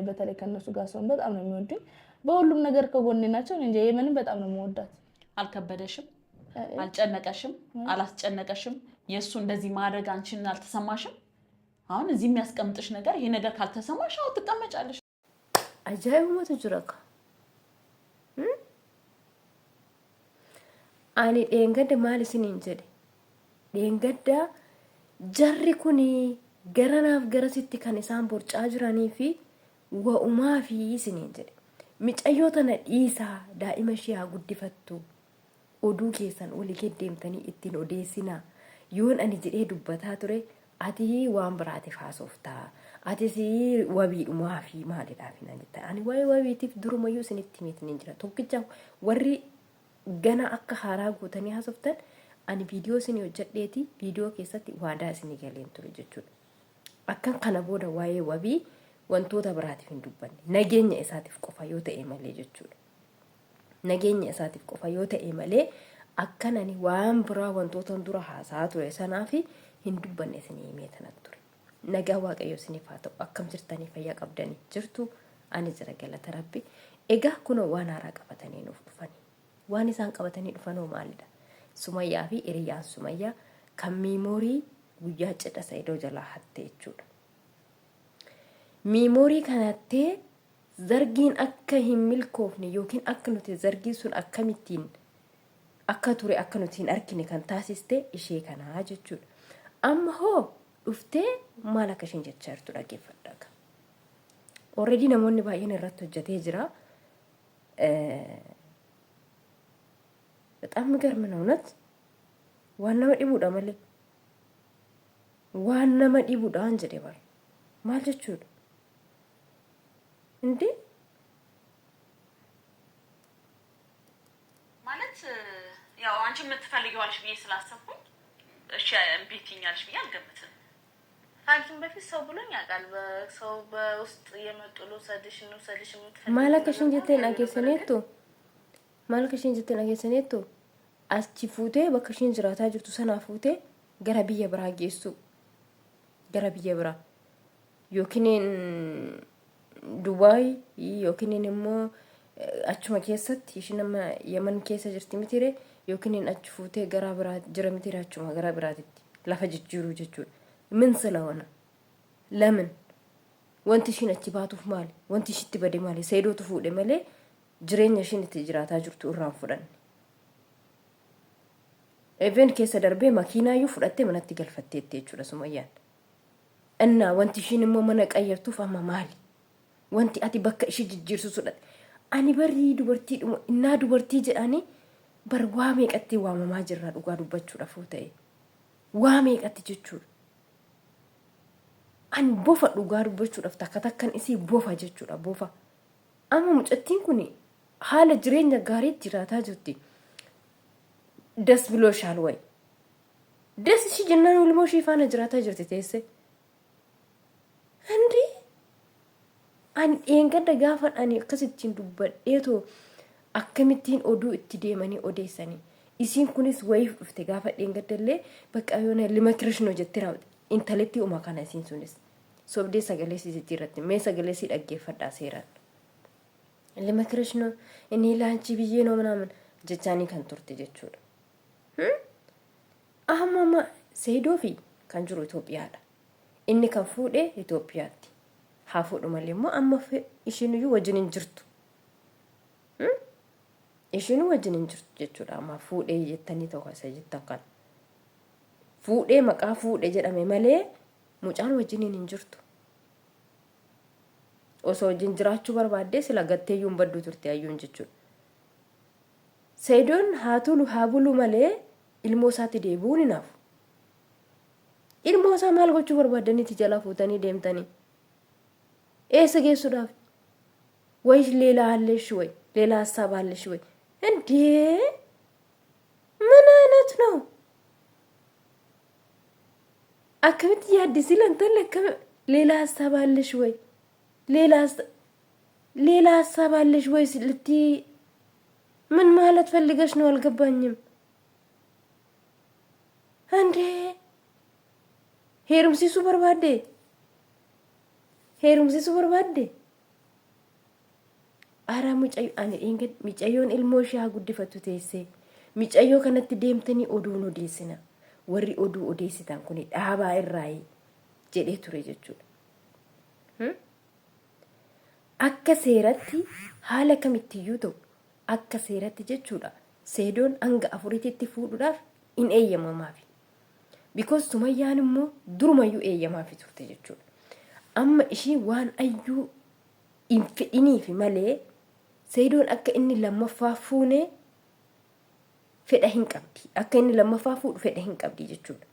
በተለይ ከነሱ ጋር ሰውን በጣም ነው የሚወዱኝ በሁሉም ነገር ከጎኔ ናቸው እንጂ የመንን በጣም ነው የምወዳት አልከበደሽም አልጨነቀሽም አላስጨነቀሽም የሱ እንደዚህ ማድረግ አንቺን አልተሰማሽም አሁን እዚህ የሚያስቀምጥሽ ነገር ይሄ ነገር ካልተሰማሽ አው ትቀመጫለሽ አጃይብሞት ጅራካ አኒ ደንገደ ማልሲን እንጀደ ደንገዳ ጀሪ ኩኒ ገረናፍ ገረሲቲ ከን ኢሳን ቦርጫ ጅራኒ ፊ ወኡማ ፊ ሲን እንጀደ ሚጨዮተነ ዲሳ ዳኢማ ሺያ ጉዲፈቱ ኦዱ ኬሰን ወሊ ገደምተኒ ኢቲን ኦዴሲና yoon ani jedhee dubbataa ture ati waan biraatiif haasofta ati si wabiidhumaa fi maalidhaaf hin jetta ani wabiitiif durumayyuu isinitti himeetiin hin jira tokkicha warri gana akka haaraa gootanii haasoftan ani viidiyoo isinii hojjedheeti viidiyoo keessatti waadaa isinii galeen ture jechuudha akkan kana booda waa'ee wabii wantoota biraatiif hin dubbanne nageenya isaatiif qofa yoo ta'e malee jechuudha nageenya isaatiif qofa yoo ta'e malee akkanani waan biraa wantoota dura haasaa ture sanaafi hin dubbanne isinii himeetan ture nagaa waaqayyo isiniif haa ta'u akkam jirtanii fayyaa qabdanii jirtu ani jira galata rabbi egaa kun waan haaraa qabatanii nuuf dhufanii waan isaan qabatanii dhufanoo maalidha sumayyaa fi iriyaan sumayyaa kan miimoorii guyyaa cidha Saidoo jalaa hatte jechuudha miimoorii kanatti zargiin akka hin milkoofne yookiin akka nuti zargii sun akkamittiin akka ture akka nutiin arkine kan taasiste ishee kana jechuudha amma hoo dhuftee maal akka isheen jechaa jirtu dhageeffadhaa already namoonni baay'een irratti hojjetee jira በጣም የሚገርም ነው እውነት ዋና መዲቡዳ ማለ ዋና መዲቡዳ አንጀዴ ባል ማልጀቹ እንዴ ማለት ያው አንቺ የምትፈልጊዋለሽ ብዬ ስላሰብኩኝ እሺ እምቢትኛለሽ ብዬ አልገምትም ታንኪም በፊት ሰው ብሎኝ ያውቃል በሰው በውስጥ የመጡሉ ሰድሽኑ የምትፈልጊው ማለከሽን ጀተና ከሰኔቱ ማለከሽን ጀተና ከሰኔቱ አስቺፉቴ በከሽን ዝራታ ጅርቱ ሰናፉቴ ገራቢየ ብራጌሱ ገራቢየ ብራ ዮኪኔን ዱባይ ዮኪኔን ሞ achuma keessatti ishinama Yemen keessa jirti mitire yookiin achuufutee gara biraa jira mitire achuma gara biraatitti lafa jijjiiru jechuudha min salawana lamin wanti ishin achi baatuuf maali wanti ishitti bade maali Saidootu fuudhe malee jireenya ishin itti jiraataa jirtu irraan fudhanne even keessa darbee makiinaayyuu fudhattee manatti galfatteetti jechuudha Sumayyaan innaa wanti ishin immoo mana qayyartuuf amma maali wanti ati bakka ishi jijjiirsu sudhatte ani bari dubartii innaa dubartii jedhani bar waa meeqatti waamamaa jirra dhugaa dubbachuudha fuuta'e waa meeqatti jechuudha an bofa dhugaa dubbachuudhaaf takkan isii bofa jechuudha bofa amma mucattiin kun haala jireenya gaarii jiraataa jirti das bilooshal way das shi jennaan ulmoo shi faana jiraataa jirti teesse andi an engada gaafan ani akkasittiin dubbadheeto akkamittiin oduu itti deemanii odeessanii isiin kunis wayif dhufte gaafa engadallee bakka yoona lima krishno jettira intaletti uma kana isiin sunis sobdee sagalee sitti irratti mee sagalee si dhaggeeffadhaa seeraan lima krishno inni laanchi biyyee noo manaaman jechaanii kan turte jechuudha amma Saidoo fi kan jiru Itoophiyaadha inni kan fuudhe Itoophiyaatti hafuudhu malee immoo amma ishiinuu wajjin jirtu ishiinuu wajjin jirtu jechuudha amma fuudhee jettanii ta'u isa jettan kan fuudhee maqaa fuudhe jedhame malee mucaan wajjin hin jirtu osoo wajjin jiraachuu barbaadde sila gatteeyyuun badduu turte ayyuun jechuudha Saidoon haatulu haabulu malee ilmoo isaatti deebi'uun hinaaf ilmoo isaa maal gochuu barbaadaniiti jala fuutanii deemtanii ايش جيسوداف ويش ليلة على شوي ليلة الصباح على شوي انتي من اين تنو اكمت يا ديسيل انت لك ليلة الصباح على شوي ليلة الصباح على شوي سلتي من ما تفلقش نو القبانيم انتي هيرمسي سوبر بادي heerumsi super badde Ara mucayyoon ilmoo ishee haa guddifatu teessee mucayyoo kanatti deemtanii oduun odeessina warri oduu odeessitan kun dhaabaa irraa jedhee ture jechuudha. Akka seeratti haala kamittiyyuu ta'u akka seeratti jechuudha seedoon hanga 4tti fuudhuudhaaf hin eeyyamamaafi. Because Sumayyaan immoo durumayyuu eeyyamaafi turte jechuudha. Amma ishii waan ayyuu hin fedhiniifi malee seedoon akka inni lammaffaa fuunee fedha hin qabdi. Akka inni lammaffaa fuudhu fedha hin qabdi jechuudha.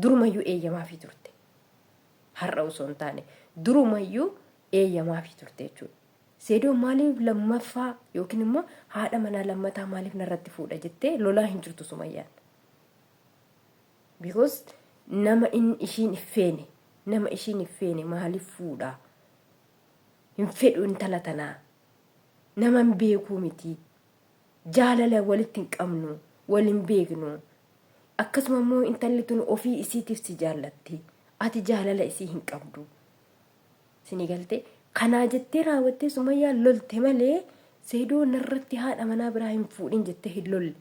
Durumayyuu eeyyamaafi turte. Har'a osoo hin taane durumayyuu eeyyamaafi turte jechuudha. Seedoon maaliif lammaffaa yookiin immoo haadha manaa lammataa maaliif narratti fuudha jettee lolaa hin jirtu Sumayyaan. Because nama ishiin iffeene maaliif fuudhaa? Hin fedhu intala tanaa. Nama hin beekuu miti. Jaalala walitti hin qabnu, wal hin beeknu. Akkasuma immoo intalli tun ofii isiitiif si jaallatti. Ati jaalala isii hin qabdu. Sini galtee kanaa jettee raawwattee Sumayyaan lolte malee seedoo narratti haadha manaa biraa hin fuudhin jettee hin lolle.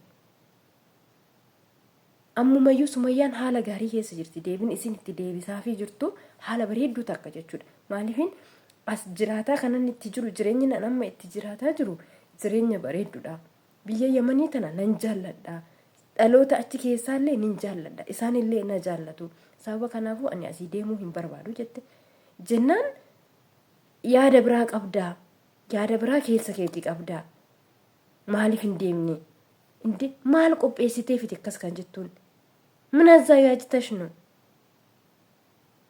Ammumayyuu Sumayyaan haala gaarii keessa jirti. Deebiin isin itti deebisaafii jirtu haala bareedduu takka jechuudha. Maaliifin as jiraataa kanan itti jiru jireenyi nama itti jiraataa jiru jireenya bareedduudha. Biyya Yamanii tana nan jaalladha. Dhaloota achi keessaallee nin jaalladha. Isaanillee na jaallatu. Sababa kanaafuu ani asii deemuu hin barbaadu jette. Jennaan yaada biraa qabdaa. Yaada biraa keessa keetii qabdaa. Maaliif hin deemne? Maal qopheessiteefiti akkas kan jettuun? ምን አዘጋጅተሽ ነው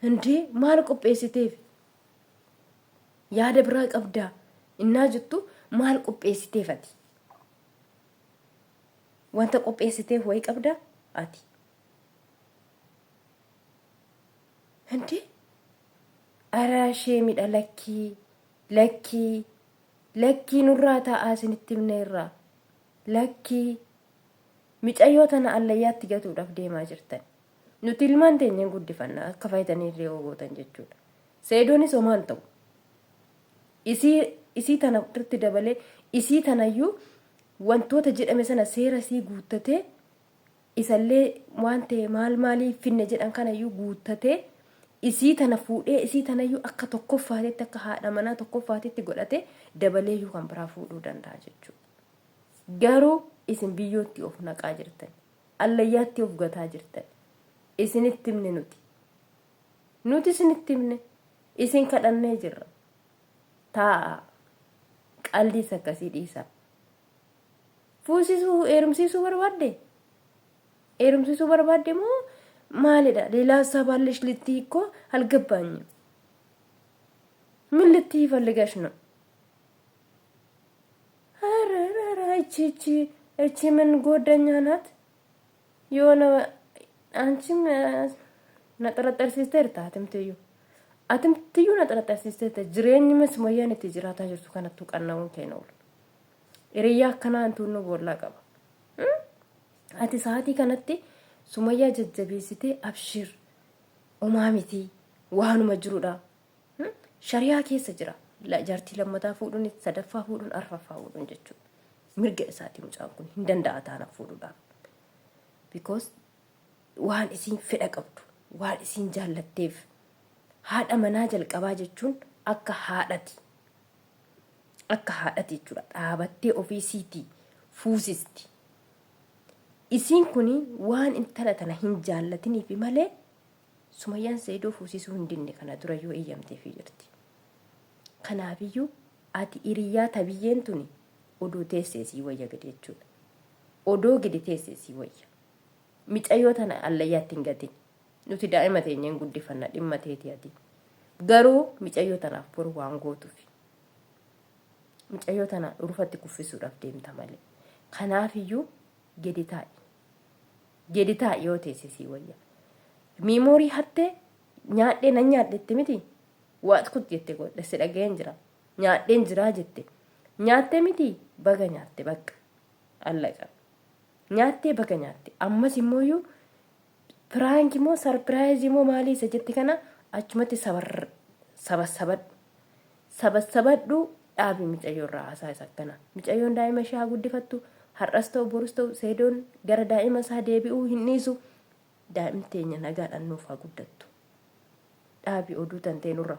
እንዴ? ማል ቆጴሲቴፍ ያደ ብራ ቀብዳ እና ጅቱ ማል ቆጴሲቴፈቲ ወንተ ቆጴሲቴፍ ወይ ቀብዳ አቲ እንዴ? አራሼ ሚዳ ለኪ ኑራታ አስንትምነራ ለኪ Mucayyoo tana allayyaatti gatuudhaaf deemaa jirtan. Nuti ilmaan teenya guddifannaa akka faayitanii illee gootan jechuudha. Seedoonis homaan ta'u. Isii tana irratti dabalee isii tanayyuu wantoota jedhame sana seera isii guuttatee isallee waan ta'e maalii finne jedhan kanayyuu guuttatee isii tana fuudhee isii tanayyuu akka tokkoffaatitti akka haadha manaa tokkoffaatitti godhatee dabaleeyyuu kan biraa fuudhuu danda'a jechuudha. Garuu isin biyyootti of naqaa jirtan. Allayyaatti of gataa jirtan. Isinitti himne nuti isinitti himne isin kadhannee jirra. Taa'a qaldiis akkasii dhiisa. Fuusisuu heerumsiisuu barbaadde moo maalidha? Leelaa sabaallesh litti ikkoo algabbaanyu. Min litti ይፈልገሽ ነው? እቺ ምን ጎደኛ ናት? የሆነ አንቺም ነጠረጠር ሲስተር አትምትዩ ነጠረጠር ሲስተር ጅሬኝ መስሞያን ትጅራታ ጅርቱ ከነቱ ቀናውን ከነው ኢሪያ ከናንቱ ነው ቦላ ቀባ አቲ ሰዓቲ ከነቲ ሱመያ ጀጀቢሲቴ አብሽር ኡማሚቲ ዋኑ መጅሩዳ ሸሪያ ኬስ ጅራ ለጃርቲ ለመታ ፉዱን ሰደፋ ፉዱን አርፋፋ ፉዱን ጀቹ mirga isaati mucaan kun hin danda'a taana fuudhuudhaaf. Because waan isin fedha qabdu, waan isin jaallatteef haadha manaa jalqabaa jechuun akka haadhati jechuudha. Dhaabattee ofiisiitii fuusisti. Isin kuni waan intala tana hin jaallatiniifi malee Sumayyaan Seedoo fuusisuu hin dinne kana durayyuu eeyyamteefii jirti. Kanaafiyyuu ati hiriyaa tabiyyeen tuni odoo teessee wayya gadi jechuudha. Odoo gadi teessee wayya. Mucayyoo tana allayyaatti hin gatin. Nuti daa'ima teenyeen guddifanna dhimma teeti ati. Garuu mucayyoo tanaaf boru waan gootuufi. Mucayyoo tana urfatti kuffisuudhaaf deemta malee. Kanaafiyyuu gadi taa'i yoo teessee wayya. Miimoorii hattee nyaadhee nan nyaadhetti miti. Waat kut jette godhe si dhageen jira. Nyaadheen jiraa jette. Nyaattee miti baga nyaatte bakka allaqa. Nyaattee baga nyaatte. Ammas immooyyuu piraank immoo sarpiraayiz immoo maalii isa jette kana achumatti sabasabadhu dhaabi mucayyoo irraa haasaa isa akkana. Mucayyoon daa'ima ishee haa guddifattu. Har'as ta'u borus ta'u seedoon gara daa'ima isaa deebi'uu hin dhiisu. Daa'imni teenya nagaadhaan nuuf haa guddattu. Dhaabi oduu tantee nurra.